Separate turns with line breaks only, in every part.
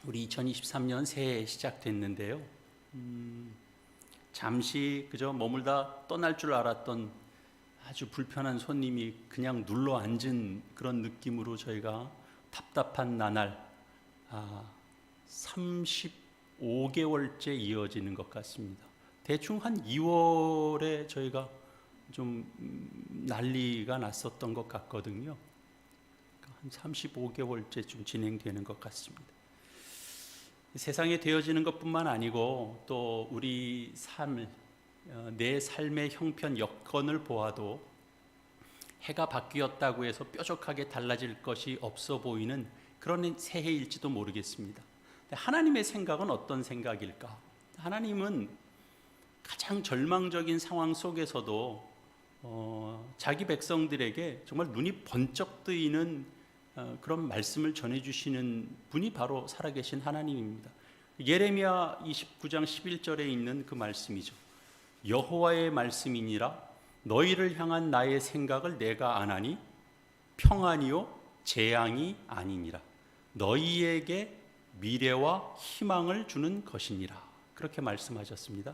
우리 2023년 새해 시작됐는데요. 잠시 그저 머물다 떠날 줄 알았던 아주 불편한 손님이 그냥 눌러 앉은 그런 느낌으로 저희가 답답한 나날 35개월째 이어지는 것 같습니다. 대충 한 2월에 저희가 좀 난리가 났었던 것 같거든요. 한 35개월째 좀 진행되는 것 같습니다. 세상에 되어지는 것뿐만 아니고 또 우리 삶, 내 삶의 형편 여건을 보아도 해가 바뀌었다고 해서 뾰족하게 달라질 것이 없어 보이는 그런 새해일지도 모르겠습니다. 하나님의 생각은 어떤 생각일까? 하나님은 가장 절망적인 상황 속에서도 자기 백성들에게 정말 눈이 번쩍 뜨이는 그런 말씀을 전해주시는 분이 바로 살아계신 하나님입니다. 예레미야 29장 11절에 있는 그 말씀이죠. 여호와의 말씀이니라 너희를 향한 나의 생각을 내가 아나니 평안이요 재앙이 아니니라 너희에게 미래와 희망을 주는 것이니라. 그렇게 말씀하셨습니다.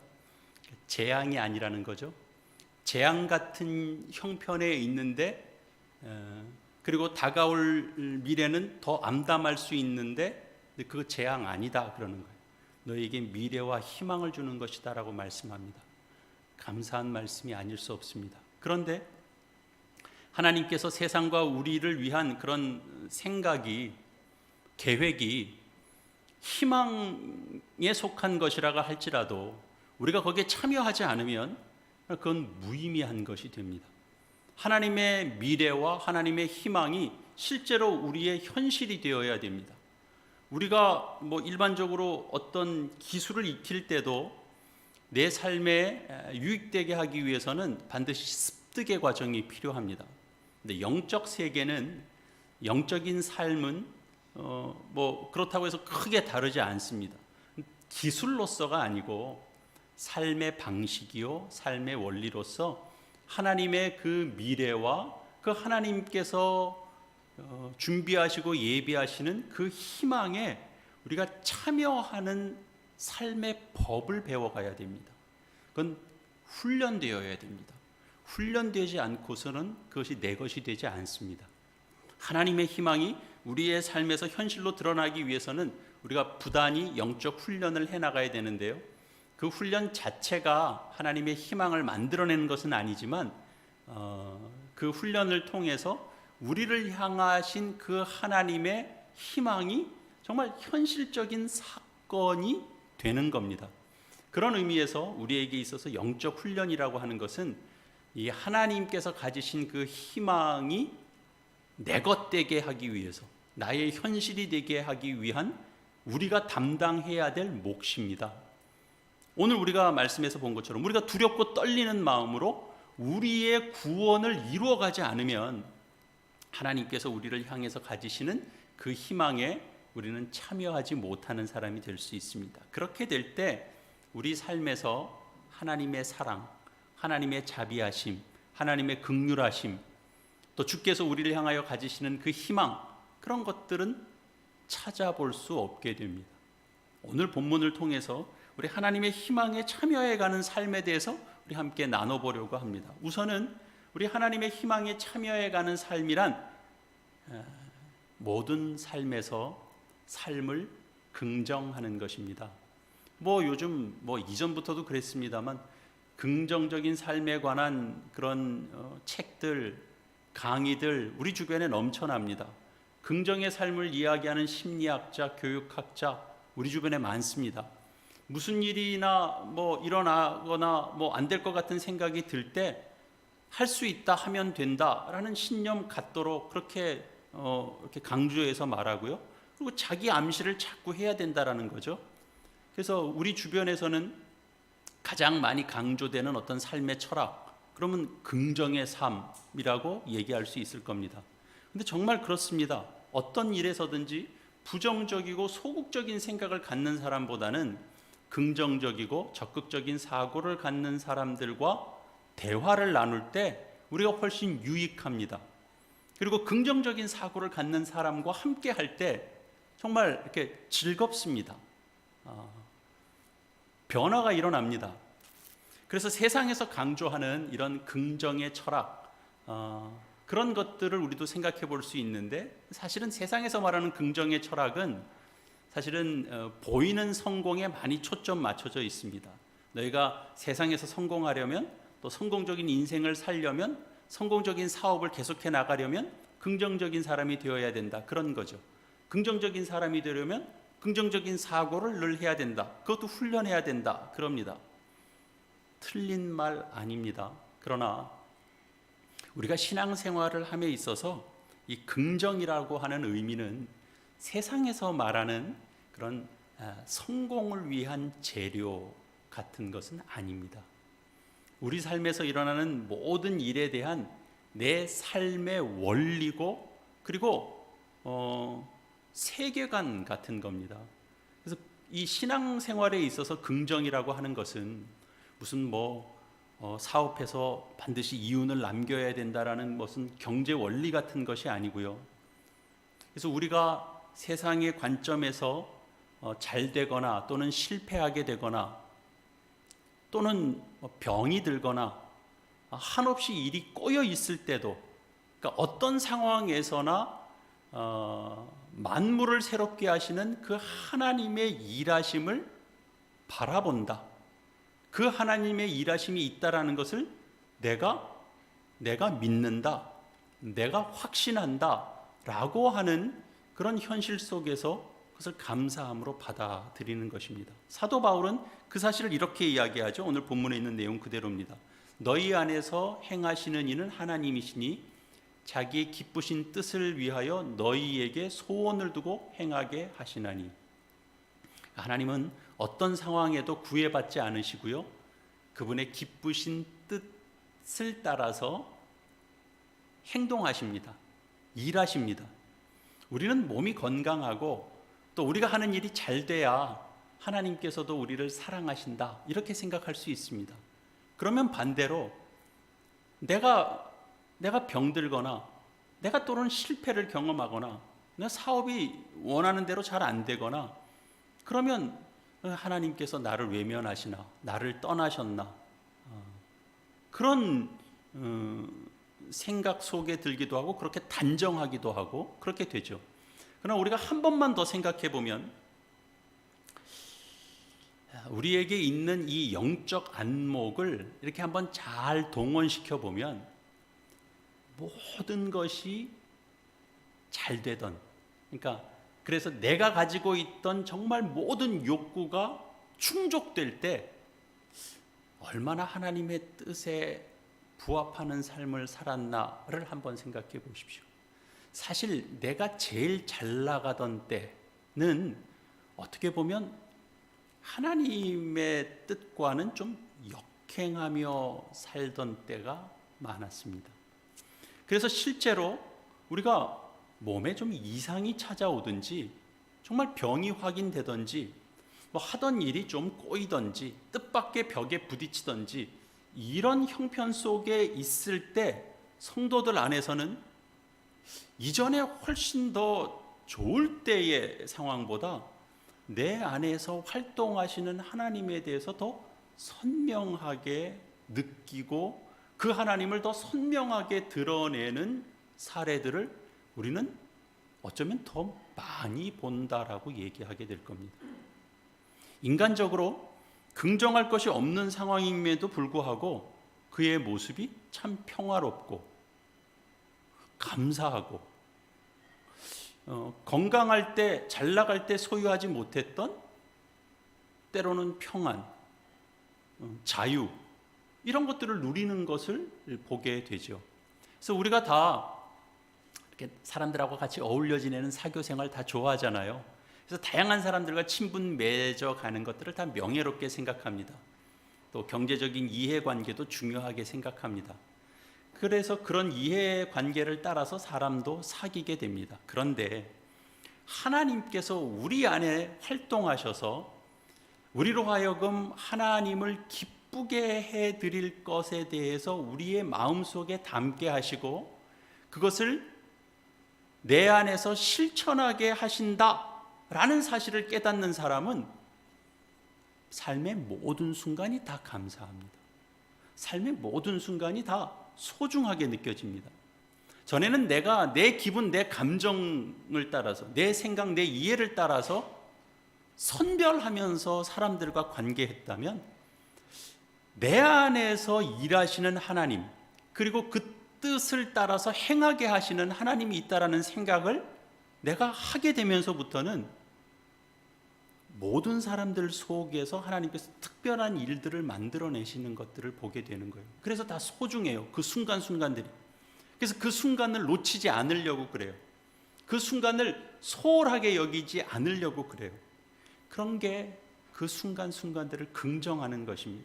재앙이 아니라는 거죠. 재앙 같은 형편에 있는데 그리고 다가올 미래는 더 암담할 수 있는데 그 재앙 아니다 그러는 거예요. 너에게 미래와 희망을 주는 것이다 라고 말씀합니다. 감사한 말씀이 아닐 수 없습니다. 그런데 하나님께서 세상과 우리를 위한 그런 생각이, 계획이 희망에 속한 것이라고 할지라도 우리가 거기에 참여하지 않으면 그건 무의미한 것이 됩니다. 하나님의 미래와 하나님의 희망이 실제로 우리의 현실이 되어야 됩니다. 우리가 일반적으로 어떤 기술을 익힐 때도 내 삶에 유익되게 하기 위해서는 반드시 습득의 과정이 필요합니다. 근데 영적 세계는, 영적인 삶은 그렇다고 해서 크게 다르지 않습니다. 기술로서가 아니고 삶의 방식이요, 삶의 원리로서 하나님의 그 미래와 그 하나님께서 준비하시고 예비하시는 그 희망에 우리가 참여하는 삶의 법을 배워가야 됩니다. 그건 훈련되어야 됩니다. 훈련되지 않고서는 그것이 내 것이 되지 않습니다. 하나님의 희망이 우리의 삶에서 현실로 드러나기 위해서는 우리가 부단히 영적 훈련을 해나가야 되는데요. 그 훈련 자체가 하나님의 희망을 만들어내는 것은 아니지만 그 훈련을 통해서 우리를 향하신 그 하나님의 희망이 정말 현실적인 사건이 되는 겁니다. 그런 의미에서 우리에게 있어서 영적 훈련이라고 하는 것은 이 하나님께서 가지신 그 희망이 내 것 되게 하기 위해서, 나의 현실이 되게 하기 위한 우리가 담당해야 될 몫입니다. 오늘 우리가 말씀에서 본 것처럼 우리가 두렵고 떨리는 마음으로 우리의 구원을 이루어가지 않으면 하나님께서 우리를 향해서 가지시는 그 희망에 우리는 참여하지 못하는 사람이 될 수 있습니다. 그렇게 될 때 우리 삶에서 하나님의 사랑, 하나님의 자비하심, 하나님의 긍휼하심, 또 주께서 우리를 향하여 가지시는 그 희망, 그런 것들은 찾아볼 수 없게 됩니다. 오늘 본문을 통해서 우리 하나님의 희망에 참여해가는 삶에 대해서 우리 함께 나눠보려고 합니다. 우선은 우리 하나님의 희망에 참여해가는 삶이란 모든 삶에서 삶을 긍정하는 것입니다. 요즘 이전부터도 그랬습니다만 긍정적인 삶에 관한 그런 책들, 강의들 우리 주변에 넘쳐납니다. 긍정의 삶을 이야기하는 심리학자, 교육학자 우리 주변에 많습니다. 무슨 일이나 일어나거나 안 될 것 같은 생각이 들 때 할 수 있다, 하면 된다라는 신념 갖도록 그렇게 이렇게 강조해서 말하고요. 그리고 자기 암시를 자꾸 해야 된다라는 거죠. 그래서 우리 주변에서는 가장 많이 강조되는 어떤 삶의 철학, 그러면 긍정의 삶이라고 얘기할 수 있을 겁니다. 근데 정말 그렇습니다. 어떤 일에서든지 부정적이고 소극적인 생각을 갖는 사람보다는 긍정적이고 적극적인 사고를 갖는 사람들과 대화를 나눌 때 우리가 훨씬 유익합니다. 그리고 긍정적인 사고를 갖는 사람과 함께 할 때 정말 이렇게 즐겁습니다. 변화가 일어납니다. 그래서 세상에서 강조하는 이런 긍정의 철학, 그런 것들을 우리도 생각해 볼 수 있는데, 사실은 세상에서 말하는 긍정의 철학은 사실은 보이는 성공에 많이 초점 맞춰져 있습니다. 너희가 세상에서 성공하려면, 또 성공적인 인생을 살려면, 성공적인 사업을 계속해 나가려면 긍정적인 사람이 되어야 된다, 그런 거죠. 긍정적인 사람이 되려면 긍정적인 사고를 늘 해야 된다, 그것도 훈련해야 된다, 그럽니다. 틀린 말 아닙니다. 그러나 우리가 신앙생활을 함에 있어서 이 긍정이라고 하는 의미는 세상에서 말하는 그런 성공을 위한 재료 같은 것은 아닙니다. 우리 삶에서 일어나는 모든 일에 대한 내 삶의 원리고, 그리고 세계관 같은 겁니다. 그래서 이 신앙생활에 있어서 긍정이라고 하는 것은 무슨 사업해서 반드시 이윤을 남겨야 된다라는 무슨 경제 원리 같은 것이 아니고요. 그래서 우리가 세상의 관점에서 잘 되거나 또는 실패하게 되거나 또는 병이 들거나 한없이 일이 꼬여 있을 때도, 그러니까 어떤 상황에서나 만물을 새롭게 하시는 그 하나님의 일하심을 바라본다. 그 하나님의 일하심이 있다라는 것을 내가 믿는다, 내가 확신한다 라고 하는 그런 현실 속에서 그것을 감사함으로 받아들이는 것입니다. 사도 바울은 그 사실을 이렇게 이야기하죠. 오늘 본문에 있는 내용 그대로입니다. 너희 안에서 행하시는 이는 하나님이시니 자기의 기쁘신 뜻을 위하여 너희에게 소원을 두고 행하게 하시나니. 하나님은 어떤 상황에도 구애받지 않으시고요, 그분의 기쁘신 뜻을 따라서 행동하십니다. 일하십니다. 우리는 몸이 건강하고 또 우리가 하는 일이 잘 돼야 하나님께서도 우리를 사랑하신다, 이렇게 생각할 수 있습니다. 그러면 반대로 내가 병들거나 내가 또는 실패를 경험하거나 내가 사업이 원하는 대로 잘 안 되거나 그러면 하나님께서 나를 외면하시나, 나를 떠나셨나, 그런 생각 속에 들기도 하고 그렇게 단정하기도 하고 그렇게 되죠. 그러나 우리가 한 번만 더 생각해 보면 우리에게 있는 이 영적 안목을 이렇게 한번 잘 동원시켜 보면 모든 것이 잘 되던, 그러니까 그래서 내가 가지고 있던 정말 모든 욕구가 충족될 때 얼마나 하나님의 뜻에 부합하는 삶을 살았나를 한번 생각해 보십시오. 사실 내가 제일 잘 나가던 때는 어떻게 보면 하나님의 뜻과는 좀 역행하며 살던 때가 많았습니다. 그래서 실제로 우리가 몸에 좀 이상이 찾아오든지 정말 병이 확인되든지 하던 일이 좀 꼬이든지 뜻밖의 벽에 부딪히든지 이런 형편 속에 있을 때 성도들 안에서는 이전에 훨씬 더 좋을 때의 상황보다 내 안에서 활동하시는 하나님에 대해서 더 선명하게 느끼고 그 하나님을 더 선명하게 드러내는 사례들을 우리는 어쩌면 더 많이 본다라고 얘기하게 될 겁니다. 인간적으로 긍정할 것이 없는 상황임에도 불구하고 그의 모습이 참 평화롭고 감사하고 건강할 때, 잘 나갈 때 소유하지 못했던 때로는 평안, 자유, 이런 것들을 누리는 것을 보게 되죠. 그래서 우리가 다 이렇게 사람들하고 같이 어울려 지내는 사교 생활 다 좋아하잖아요. 그래서 다양한 사람들과 친분 맺어 가는 것들을 다 명예롭게 생각합니다. 또 경제적인 이해관계도 중요하게 생각합니다. 그래서 그런 이해관계를 따라서 사람도 사귀게 됩니다. 그런데 하나님께서 우리 안에 활동하셔서 우리로 하여금 하나님을 기쁘게 해드릴 것에 대해서 우리의 마음속에 담게 하시고 그것을 내 안에서 실천하게 하신다 라는 사실을 깨닫는 사람은 삶의 모든 순간이 다 감사합니다. 삶의 모든 순간이 다 소중하게 느껴집니다. 전에는 내가 내 기분, 내 감정을 따라서, 내 생각, 내 이해를 따라서 선별하면서 사람들과 관계했다면, 내 안에서 일하시는 하나님, 그리고 그 뜻을 따라서 행하게 하시는 하나님이 있다라는 생각을 내가 하게 되면서부터는 모든 사람들 속에서 하나님께서 특별한 일들을 만들어내시는 것들을 보게 되는 거예요. 그래서 다 소중해요. 그 순간순간들이. 그래서 그 순간을 놓치지 않으려고 그래요. 그 순간을 소홀하게 여기지 않으려고 그래요. 그런 게 그 순간순간들을 긍정하는 것입니다.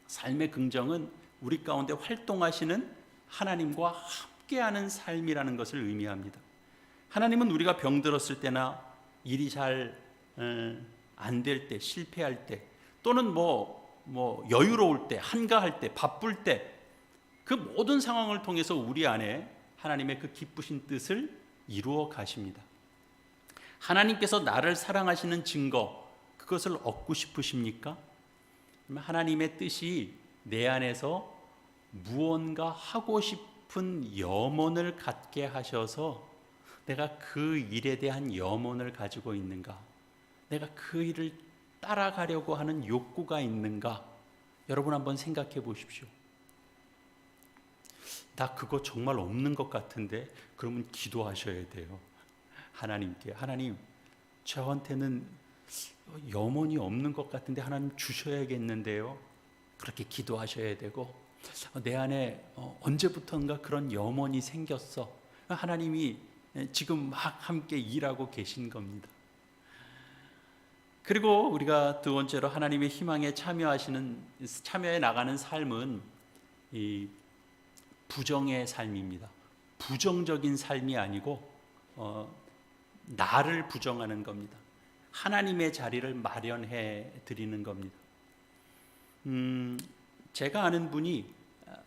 삶의 긍정은 우리 가운데 활동하시는 하나님과 함께하는 삶이라는 것을 의미합니다. 하나님은 우리가 병들었을 때나 일이 잘 안 될 때, 실패할 때, 또는 여유로울 때, 한가할 때, 바쁠 때, 그 모든 상황을 통해서 우리 안에 하나님의 그 기쁘신 뜻을 이루어 가십니다. 하나님께서 나를 사랑하시는 증거, 그것을 얻고 싶으십니까? 하나님의 뜻이 내 안에서 무언가 하고 싶은 염원을 갖게 하셔서 내가 그 일에 대한 염원을 가지고 있는가? 내가 그 일을 따라가려고 하는 욕구가 있는가? 여러분 한번 생각해 보십시오. 나 그거 정말 없는 것 같은데, 그러면 기도하셔야 돼요. 하나님께, 하나님, 저한테는 염원이 없는 것 같은데 하나님 주셔야겠는데요. 그렇게 기도하셔야 되고, 내 안에 언제부턴가 그런 염원이 생겼어. 하나님이 지금 막 함께 일하고 계신 겁니다. 그리고 우리가 두 번째로 하나님의 희망에 참여해 나가는 삶은 이 부정의 삶입니다. 부정적인 삶이 아니고 나를 부정하는 겁니다. 하나님의 자리를 마련해 드리는 겁니다. 제가 아는 분이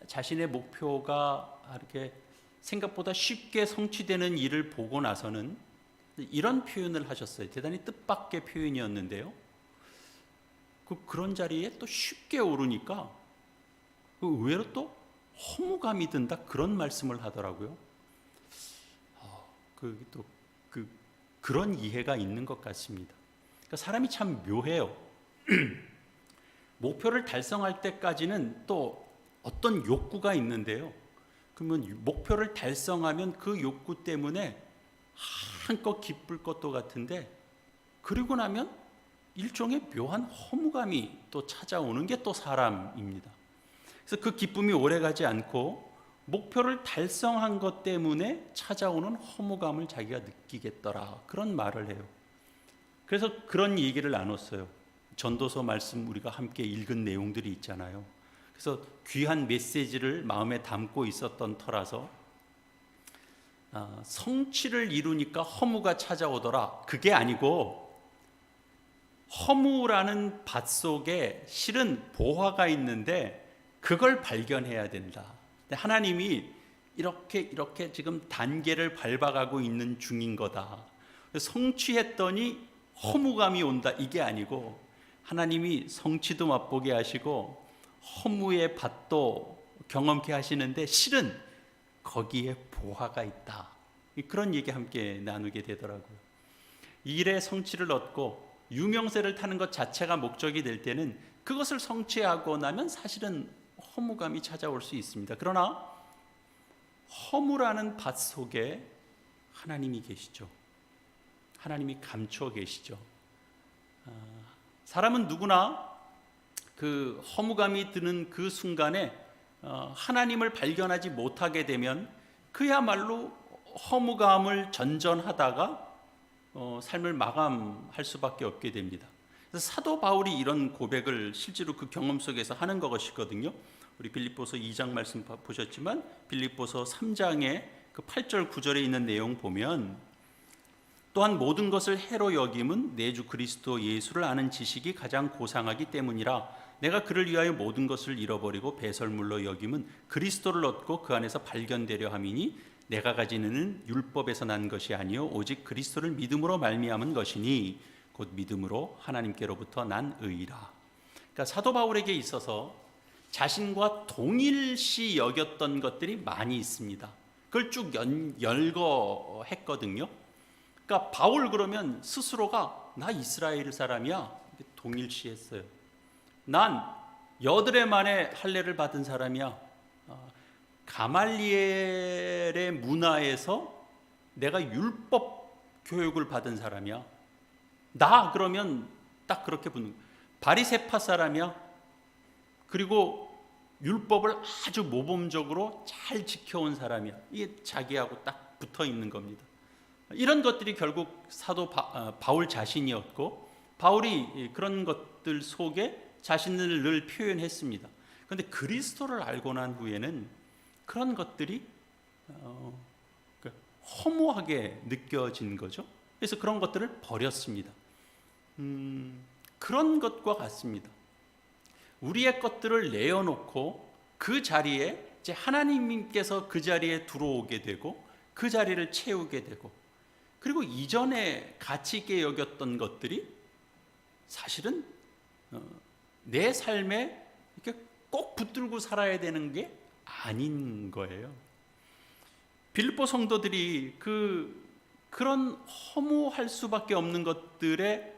자신의 목표가 이렇게 생각보다 쉽게 성취되는 일을 보고 나서는 이런 표현을 하셨어요. 대단히 뜻밖의 표현이었는데요. 그런 자리에 또 쉽게 오르니까 의외로 또 허무감이 든다, 그런 말씀을 하더라고요. 그런 이해가 있는 것 같습니다. 그러니까 사람이 참 묘해요. 목표를 달성할 때까지는 또 어떤 욕구가 있는데요. 그러면 목표를 달성하면 그 욕구 때문에 한껏 기쁠 것도 같은데, 그리고 나면 일종의 묘한 허무감이 또 찾아오는 게 또 사람입니다. 그래서 그 기쁨이 오래가지 않고 목표를 달성한 것 때문에 찾아오는 허무감을 자기가 느끼겠더라, 그런 말을 해요. 그래서 그런 얘기를 나눴어요. 전도서 말씀 우리가 함께 읽은 내용들이 있잖아요. 그래서 귀한 메시지를 마음에 담고 있었던 터라서 성취를 이루니까 허무가 찾아오더라, 그게 아니고 허무라는 밭 속에 실은 보화가 있는데 그걸 발견해야 된다. 하나님이 이렇게 지금 단계를 밟아가고 있는 중인 거다. 성취했더니 허무감이 온다, 이게 아니고 하나님이 성취도 맛보게 하시고 허무의 밭도 경험케 하시는데 실은 거기에 보화가 있다. 그런 얘기 함께 나누게 되더라고요. 일의 성취를 얻고 유명세를 타는 것 자체가 목적이 될 때는 그것을 성취하고 나면 사실은 허무감이 찾아올 수 있습니다. 그러나 허무라는 밭 속에 하나님이 계시죠. 하나님이 감춰 계시죠. 사람은 누구나 그 허무감이 드는 그 순간에 하나님을 발견하지 못하게 되면 그야말로 허무감을 전전하다가 삶을 마감할 수밖에 없게 됩니다. 그래서 사도 바울이 이런 고백을 실제로 그 경험 속에서 하는 것이거든요. 우리 빌립보서 2장 말씀 보셨지만 빌립보서 3장의 그 8절 9절에 있는 내용 보면, 또한 모든 것을 해로 여김은 내 주 그리스도 예수를 아는 지식이 가장 고상하기 때문이라. 내가 그를 위하여 모든 것을 잃어버리고 배설물로 여김은 그리스도를 얻고 그 안에서 발견되려 함이니 내가 가지는 율법에서 난 것이 아니요 오직 그리스도를 믿음으로 말미암은 것이니 곧 믿음으로 하나님께로부터 난 의라. 그러니까 사도 바울에게 있어서 자신과 동일시 여겼던 것들이 많이 있습니다. 그걸 쭉 열거했거든요. 그러니까 바울 그러면 스스로가 나 이스라엘 사람이야 동일시했어요. 난 여드레 만에 할례를 받은 사람이야. 가말리엘의 문화에서 내가 율법 교육을 받은 사람이야. 나 그러면 딱 그렇게 붙는 거야. 바리새파 사람이야. 그리고 율법을 아주 모범적으로 잘 지켜온 사람이야. 이게 자기하고 딱 붙어 있는 겁니다. 이런 것들이 결국 사도 바울 자신이었고, 바울이 그런 것들 속에 자신을 늘 표현했습니다. 그런데 그리스도를 알고 난 후에는 그런 것들이 허무하게 느껴진 거죠. 그래서 그런 것들을 버렸습니다. 그런 것과 같습니다. 우리의 것들을 내어놓고 그 자리에 이제 하나님께서 그 자리에 들어오게 되고 그 자리를 채우게 되고, 그리고 이전에 가치 있게 여겼던 것들이 사실은 내 삶에 이렇게 꼭 붙들고 살아야 되는 게 아닌 거예요. 빌립보 성도들이 그런 허무할 수밖에 없는 것들에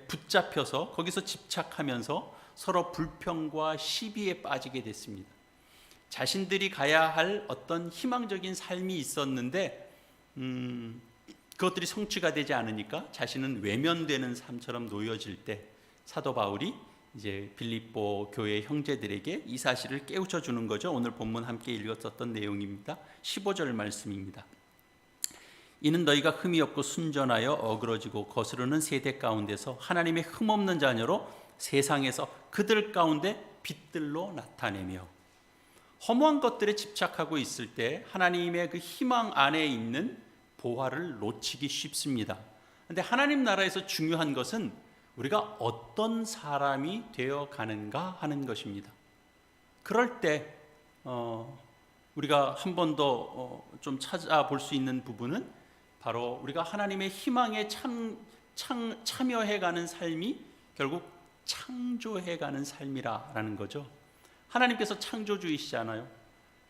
붙잡혀서 거기서 집착하면서 서로 불평과 시비에 빠지게 됐습니다. 자신들이 가야 할 어떤 희망적인 삶이 있었는데 그것들이 성취가 되지 않으니까 자신은 외면되는 삶처럼 놓여질 때 사도 바울이 이제 빌립보 교회 형제들에게 이 사실을 깨우쳐 주는 거죠. 오늘 본문 함께 읽었었던 내용입니다. 15절 말씀입니다. 이는 너희가 흠이 없고 순전하여 어그러지고 거스르는 세대 가운데서 하나님의 흠없는 자녀로 세상에서 그들 가운데 빛들로 나타내며, 허무한 것들에 집착하고 있을 때 하나님의 그 희망 안에 있는 보화를 놓치기 쉽습니다. 그런데 하나님 나라에서 중요한 것은 우리가 어떤 사람이 되어 가는가 하는 것입니다. 그럴 때 우리가 한 번 더 좀 찾아볼 수 있는 부분은 바로 우리가 하나님의 희망에 참여해가는 삶이 결국 창조해가는 삶이라는 거죠. 하나님께서 창조주이시잖아요.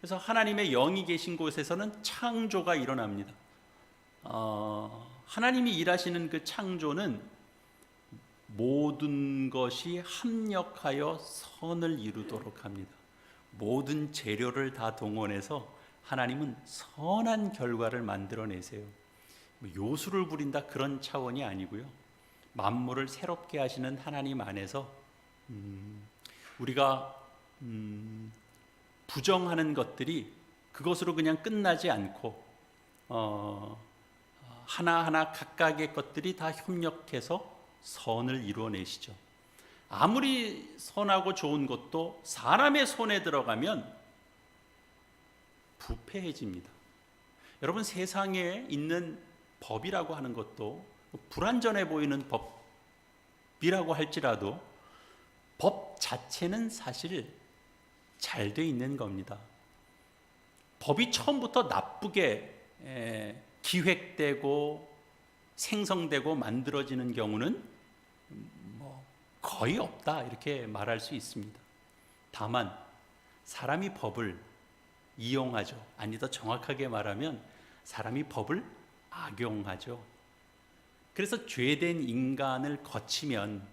그래서 하나님의 영이 계신 곳에서는 창조가 일어납니다. 하나님이 일하시는 그 창조는 모든 것이 합력하여 선을 이루도록 합니다. 모든 재료를 다 동원해서 하나님은 선한 결과를 만들어내세요. 요술을 부린다 그런 차원이 아니고요. 만물을 새롭게 하시는 하나님 안에서 우리가 부정하는 것들이 그것으로 그냥 끝나지 않고 하나하나 각각의 것들이 다 협력해서 선을 이루어내시죠. 아무리 선하고 좋은 것도 사람의 손에 들어가면 부패해집니다. 여러분, 세상에 있는 법이라고 하는 것도 불완전해 보이는 법이라고 할지라도 법 자체는 사실 잘 돼 있는 겁니다. 법이 처음부터 나쁘게 기획되고 생성되고 만들어지는 경우는 거의 없다 이렇게 말할 수 있습니다. 다만 사람이 법을 이용하죠. 아니, 더 정확하게 말하면 사람이 법을 악용하죠. 그래서 죄된 인간을 거치면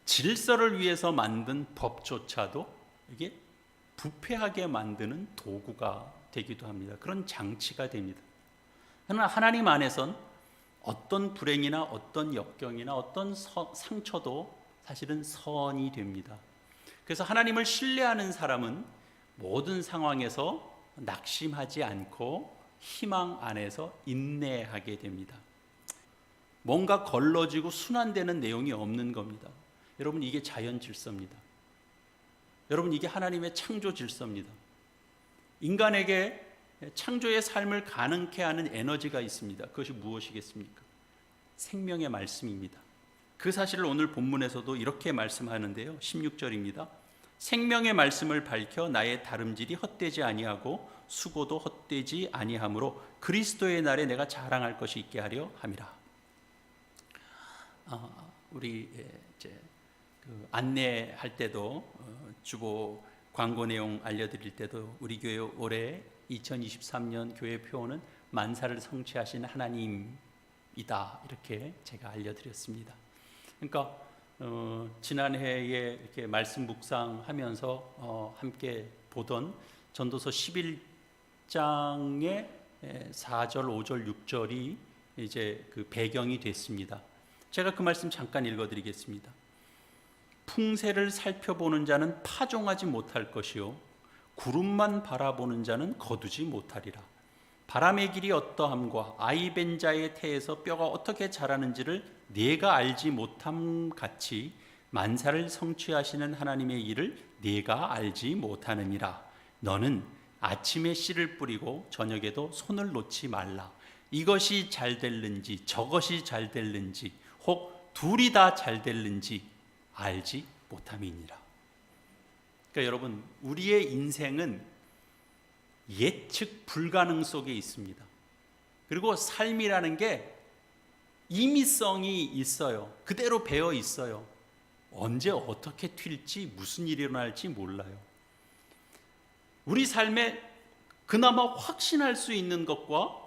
질서를 위해서 만든 법조차도 이게 부패하게 만드는 도구가 되기도 합니다. 그런 장치가 됩니다. 그러나 하나님 안에선 어떤 불행이나 어떤 역경이나 어떤 상처도 사실은 선이 됩니다. 그래서 하나님을 신뢰하는 사람은 모든 상황에서 낙심하지 않고 희망 안에서 인내하게 됩니다. 뭔가 걸러지고 순환되는 내용이 없는 겁니다. 여러분, 이게 자연 질서입니다. 여러분, 이게 하나님의 창조 질서입니다. 인간에게 창조의 삶을 가능케 하는 에너지가 있습니다. 그것이 무엇이겠습니까? 생명의 말씀입니다. 그 사실을 오늘 본문에서도 이렇게 말씀하는데요. 16절입니다. 생명의 말씀을 밝혀 나의 다름질이 헛되지 아니하고 수고도 헛되지 아니하므로 그리스도의 날에 내가 자랑할 것이 있게 하려 함이라. 우리 이제 그 안내할 때도 주보 광고 내용 알려드릴 때도 우리 교회 올해 2023년 교회 표어는 만사를 성취하신 하나님이다, 이렇게 제가 알려드렸습니다. 그러니까 지난해에 이렇게 말씀 묵상하면서 함께 보던 전도서 11장의 4절, 5절, 6절이 이제 그 배경이 됐습니다. 제가 그 말씀 잠깐 읽어드리겠습니다. 풍세를 살펴보는 자는 파종하지 못할 것이요 구름만 바라보는 자는 거두지 못하리라. 바람의 길이 어떠함과 아이 벤 자의 태에서 뼈가 어떻게 자라는지를 네가 알지 못함 같이 만사를 성취하시는 하나님의 일을 네가 알지 못하느니라. 너는 아침에 씨를 뿌리고 저녁에도 손을 놓지 말라. 이것이 잘 될는지 저것이 잘 될는지 혹 둘이 다 잘 될는지 알지 못함이니라. 그러니까 여러분, 우리의 인생은 예측 불가능 속에 있습니다. 그리고 삶이라는 게 임의성이 있어요. 그대로 배어 있어요. 언제 어떻게 튈지 무슨 일이 일어날지 몰라요. 우리 삶에 그나마 확신할 수 있는 것과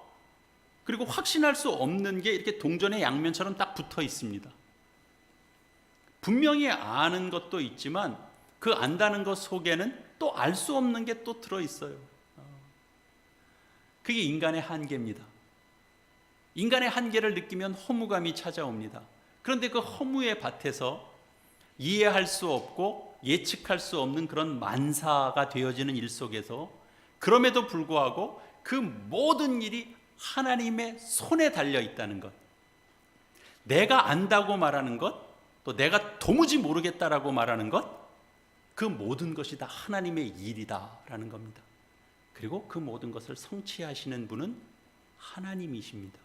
그리고 확신할 수 없는 게 이렇게 동전의 양면처럼 딱 붙어 있습니다. 분명히 아는 것도 있지만 그 안다는 것 속에는 또 알 수 없는 게 또 들어 있어요. 그게 인간의 한계입니다. 인간의 한계를 느끼면 허무감이 찾아옵니다. 그런데 그 허무의 밭에서 이해할 수 없고 예측할 수 없는 그런 만사가 되어지는 일 속에서 그럼에도 불구하고 그 모든 일이 하나님의 손에 달려 있다는 것, 내가 안다고 말하는 것, 또 내가 도무지 모르겠다라고 말하는 것, 그 모든 것이 다 하나님의 일이다라는 겁니다. 그리고 그 모든 것을 성취하시는 분은 하나님이십니다.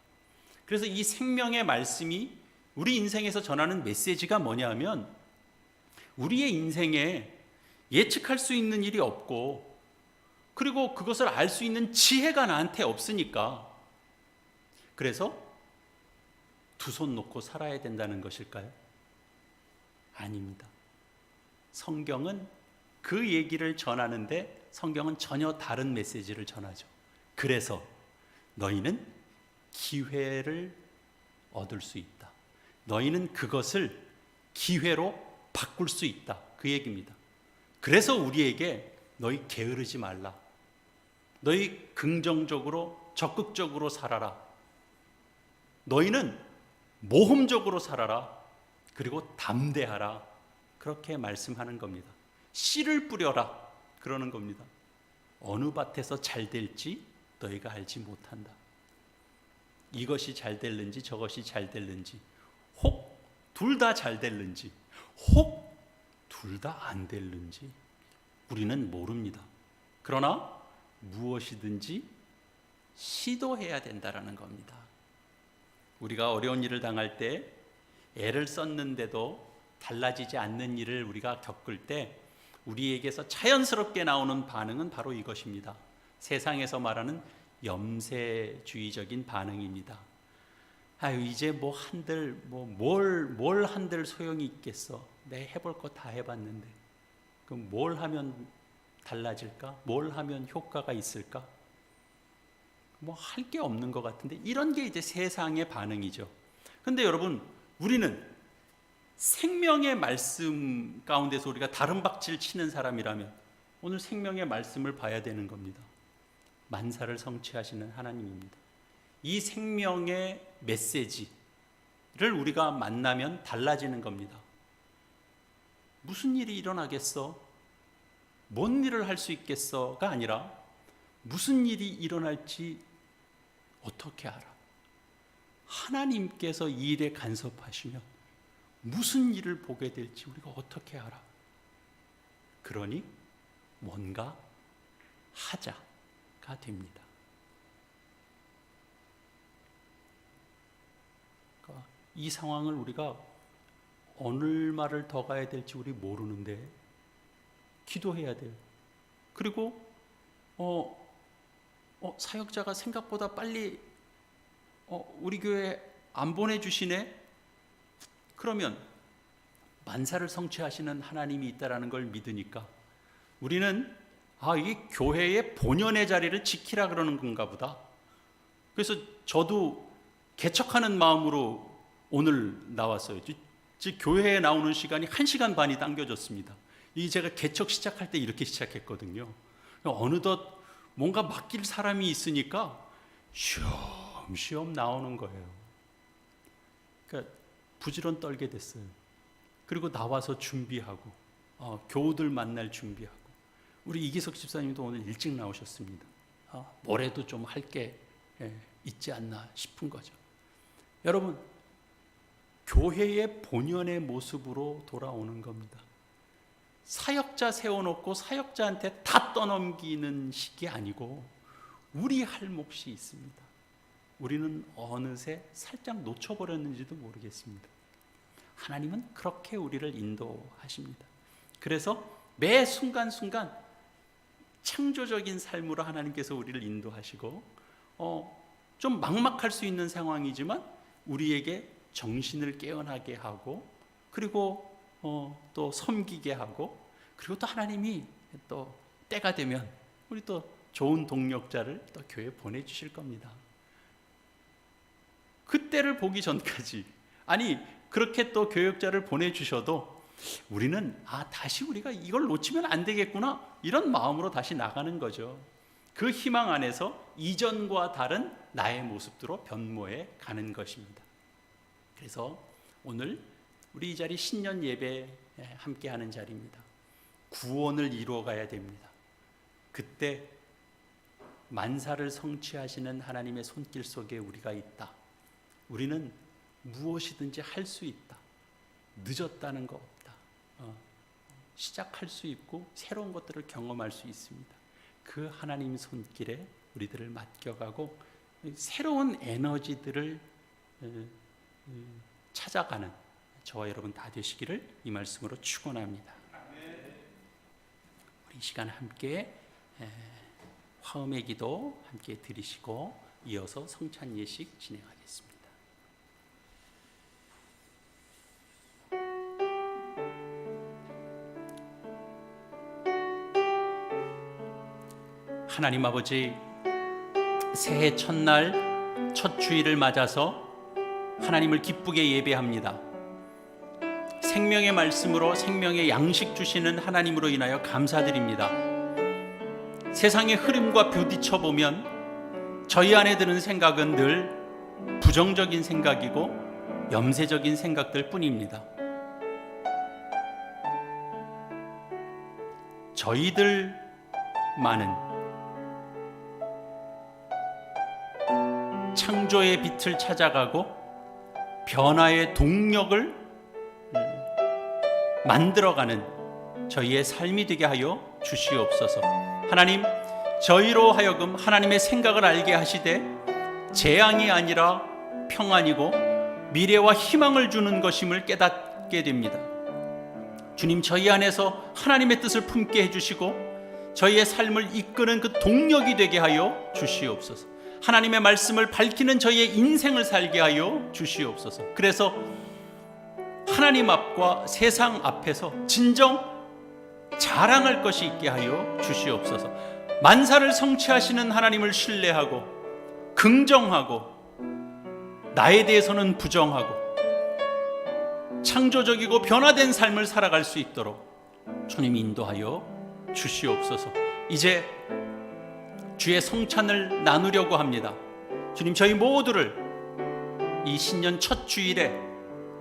그래서 이 생명의 말씀이 우리 인생에서 전하는 메시지가 뭐냐면, 우리의 인생에 예측할 수 있는 일이 없고 그리고 그것을 알 수 있는 지혜가 나한테 없으니까 그래서 두 손 놓고 살아야 된다는 것일까요? 아닙니다. 성경은 그 얘기를 전하는데 성경은 전혀 다른 메시지를 전하죠. 그래서 너희는 기회를 얻을 수 있다. 너희는 그것을 기회로 바꿀 수 있다. 그 얘기입니다. 그래서 우리에게 너희 게으르지 말라. 너희 긍정적으로 적극적으로 살아라. 너희는 모험적으로 살아라. 그리고 담대하라. 그렇게 말씀하는 겁니다. 씨를 뿌려라. 그러는 겁니다. 어느 밭에서 잘 될지 너희가 알지 못한다. 이것이 잘 될는지 저것이 잘 될는지, 혹 둘 다 잘 될는지, 혹 둘 다 안 될는지 우리는 모릅니다. 그러나 무엇이든지 시도해야 된다라는 겁니다. 우리가 어려운 일을 당할 때 애를 썼는데도 달라지지 않는 일을 우리가 겪을 때 우리에게서 자연스럽게 나오는 반응은 바로 이것입니다. 세상에서 말하는 염세주의적인 반응입니다. 아유, 이제 뭐 한들 뭘 한들 소용이 있겠어. 내 해볼 거 다 해봤는데. 그럼 뭘 하면 달라질까? 뭘 하면 효과가 있을까? 뭐 할 게 없는 것 같은데, 이런 게 이제 세상의 반응이죠. 근데 여러분, 우리는 생명의 말씀 가운데서 우리가 다른 박질 치는 사람이라면 오늘 생명의 말씀을 봐야 되는 겁니다. 만사를 성취하시는 하나님입니다. 이 생명의 메시지를 우리가 만나면 달라지는 겁니다. 무슨 일이 일어나겠어? 뭔 일을 할 수 있겠어가 아니라 무슨 일이 일어날지 어떻게 알아? 하나님께서 이 일에 간섭하시면 무슨 일을 보게 될지 우리가 어떻게 알아? 그러니 뭔가 하자가 됩니다. 그러니까 이 상황을 우리가 어느 말을 더 가야 될지 우리 모르는데 기도해야 돼요. 그리고 사역자가 생각보다 빨리 우리 교회 안 보내주시네? 그러면 만사를 성취하시는 하나님이 있다라는 걸 믿으니까 우리는 이 교회의 본연의 자리를 지키라 그러는 건가 보다. 그래서 저도 개척하는 마음으로 오늘 나왔어요. 즉 교회에 나오는 시간이 1시간 반이 당겨졌습니다. 제가 개척 시작할 때 이렇게 시작했거든요. 어느덧 뭔가 맡길 사람이 있으니까 쉬엄쉬엄 나오는 거예요. 그러니까 부지런 떨게 됐어요. 그리고 나와서 준비하고 교우들 만날 준비하고. 우리 이기석 집사님도 오늘 일찍 나오셨습니다. 뭐래도 좀 할 게 있지 않나 싶은 거죠. 여러분, 교회의 본연의 모습으로 돌아오는 겁니다. 사역자 세워놓고 사역자한테 다 떠넘기는 식이 아니고 우리 할 몫이 있습니다. 우리는 어느새 살짝 놓쳐버렸는지도 모르겠습니다. 하나님은 그렇게 우리를 인도하십니다. 그래서 매 순간순간 창조적인 삶으로 하나님께서 우리를 인도하시고 좀 막막할 수 있는 상황이지만 우리에게 정신을 깨어나게 하고 그리고 또 섬기게 하고 그리고 또 하나님이 또 때가 되면 우리 또 좋은 동력자를 또 교회에 보내주실 겁니다. 그때를 보기 전까지 그렇게 또 교역자를 보내주셔도 우리는 다시 우리가 이걸 놓치면 안 되겠구나 이런 마음으로 다시 나가는 거죠. 그 희망 안에서 이전과 다른 나의 모습으로 변모해 가는 것입니다. 그래서 오늘 우리 이 자리 신년 예배 함께하는 자리입니다. 구원을 이루어 가야 됩니다. 그때 만사를 성취하시는 하나님의 손길 속에 우리가 있다. 우리는 무엇이든지 할 수 있다. 늦었다는 거 없다. 시작할 수 있고 새로운 것들을 경험할 수 있습니다. 그 하나님 손길에 우리들을 맡겨가고 새로운 에너지들을 찾아가는 저와 여러분 다 되시기를 이 말씀으로 축원합니다. 우리 이 시간 함께 화음의 기도 함께 드리시고 이어서 성찬 예식 진행하겠습니다. 하나님 아버지, 새해 첫날 첫 주일을 맞아서 하나님을 기쁘게 예배합니다. 생명의 말씀으로 생명의 양식 주시는 하나님으로 인하여 감사드립니다. 세상의 흐름과 부딪혀 보면 저희 안에 드는 생각은 늘 부정적인 생각이고 염세적인 생각들 뿐입니다. 저희들만은 창조의 빛을 찾아가고 변화의 동력을 만들어가는 저희의 삶이 되게 하여 주시옵소서. 하나님, 저희로 하여금 하나님의 생각을 알게 하시되 재앙이 아니라 평안이고 미래와 희망을 주는 것임을 깨닫게 됩니다. 주님, 저희 안에서 하나님의 뜻을 품게 해주시고 저희의 삶을 이끄는 그 동력이 되게 하여 주시옵소서. 하나님의 말씀을 밝히는 저희의 인생을 살게 하여 주시옵소서. 그래서 하나님 앞과 세상 앞에서 진정 자랑할 것이 있게 하여 주시옵소서. 만사를 성취하시는 하나님을 신뢰하고 긍정하고 나에 대해서는 부정하고 창조적이고 변화된 삶을 살아갈 수 있도록 주님 인도하여 주시옵소서. 이제 주의 성찬을 나누려고 합니다. 주님, 저희 모두를 이 신년 첫 주일에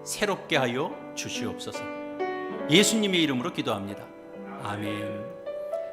새롭게 하여 주시옵소서. 예수님의 이름으로 기도합니다. 아멘.